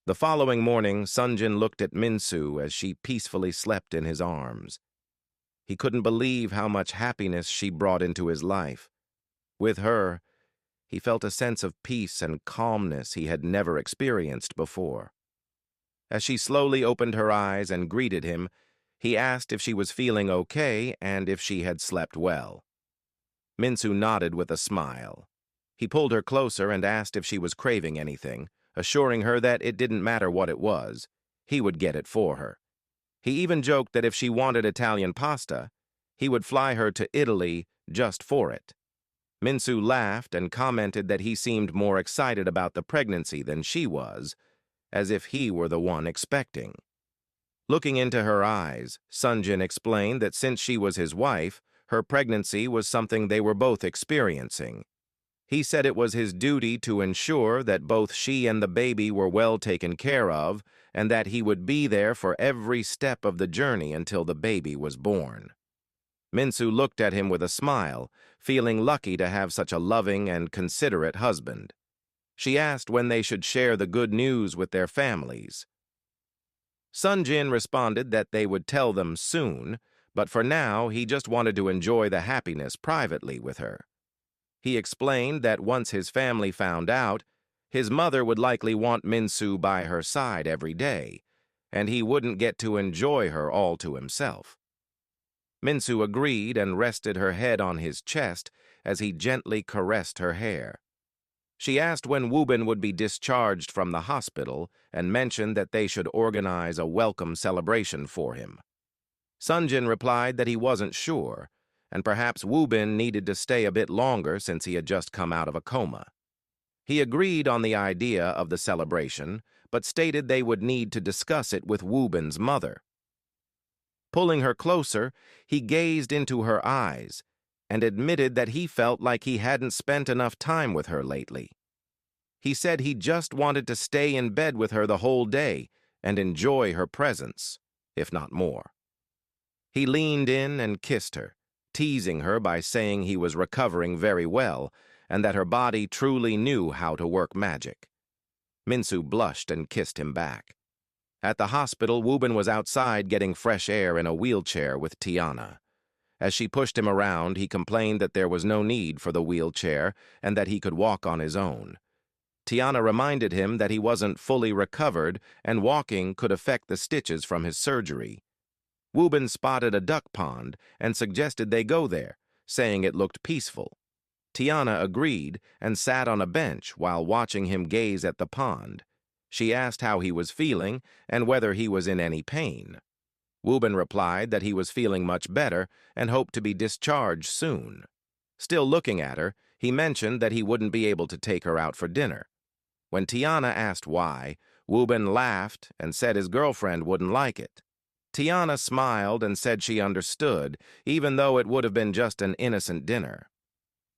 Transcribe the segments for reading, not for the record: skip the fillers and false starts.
The following morning, Sunjin looked at Minsu as she peacefully slept in his arms. He couldn't believe how much happiness she brought into his life. With her, he felt a sense of peace and calmness he had never experienced before. As she slowly opened her eyes and greeted him, he asked if she was feeling okay and if she had slept well. Minsu nodded with a smile. He pulled her closer and asked if she was craving anything, assuring her that it didn't matter what it was. He would get it for her. He even joked that if she wanted Italian pasta, he would fly her to Italy just for it. Minsu laughed and commented that he seemed more excited about the pregnancy than she was, as if he were the one expecting. Looking into her eyes, Sunjin explained that since she was his wife, her pregnancy was something they were both experiencing. He said it was his duty to ensure that both she and the baby were well taken care of and that he would be there for every step of the journey until the baby was born. Minsu looked at him with a smile, feeling lucky to have such a loving and considerate husband. She asked when they should share the good news with their families. Sunjin responded that they would tell them soon, but for now he just wanted to enjoy the happiness privately with her. He explained that once his family found out, his mother would likely want Minsu by her side every day, and he wouldn't get to enjoy her all to himself. Minsu agreed and rested her head on his chest as he gently caressed her hair. She asked when Wubin would be discharged from the hospital and mentioned that they should organize a welcome celebration for him. Sunjin replied that he wasn't sure, and perhaps Wubin needed to stay a bit longer since he had just come out of a coma. He agreed on the idea of the celebration, but stated they would need to discuss it with Wubin's mother. Pulling her closer, he gazed into her eyes and admitted that he felt like he hadn't spent enough time with her lately. He said he just wanted to stay in bed with her the whole day and enjoy her presence, if not more. He leaned in and kissed her, teasing her by saying he was recovering very well and that her body truly knew how to work magic. Minsu blushed and kissed him back. At the hospital, Wubin was outside getting fresh air in a wheelchair with Tiana. As she pushed him around, he complained that there was no need for the wheelchair and that he could walk on his own. Tiana reminded him that he wasn't fully recovered and walking could affect the stitches from his surgery. Wubin spotted a duck pond and suggested they go there, saying it looked peaceful. Tiana agreed and sat on a bench while watching him gaze at the pond. She asked how he was feeling and whether he was in any pain. Wubin replied that he was feeling much better and hoped to be discharged soon. Still looking at her, he mentioned that he wouldn't be able to take her out for dinner. When Tiana asked why, Wubin laughed and said his girlfriend wouldn't like it. Tiana smiled and said she understood, even though it would have been just an innocent dinner.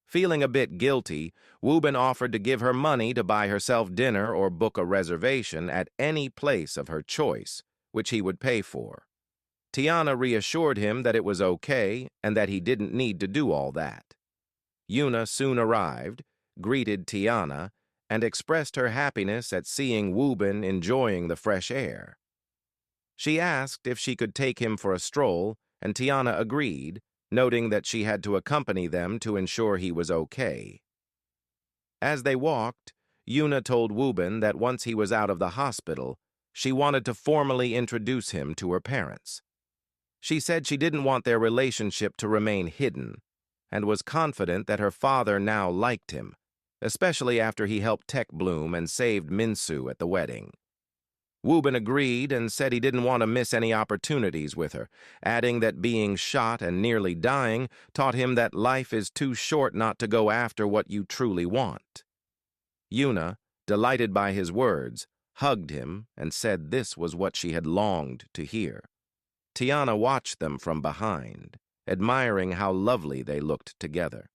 Feeling a bit guilty, Wubin offered to give her money to buy herself dinner or book a reservation at any place of her choice, which he would pay for. Tiana reassured him that it was okay and that he didn't need to do all that. Yuna soon arrived, greeted Tiana, and expressed her happiness at seeing Wubin enjoying the fresh air. She asked if she could take him for a stroll, and Tiana agreed, noting that she had to accompany them to ensure he was okay. As they walked, Yuna told Wubin that once he was out of the hospital, she wanted to formally introduce him to her parents. She said she didn't want their relationship to remain hidden, and was confident that her father now liked him, especially after he helped Tech Bloom and saved Minsu at the wedding. Wubin agreed and said he didn't want to miss any opportunities with her, adding that being shot and nearly dying taught him that life is too short not to go after what you truly want. Yuna, delighted by his words, hugged him and said this was what she had longed to hear. Tiana watched them from behind, admiring how lovely they looked together.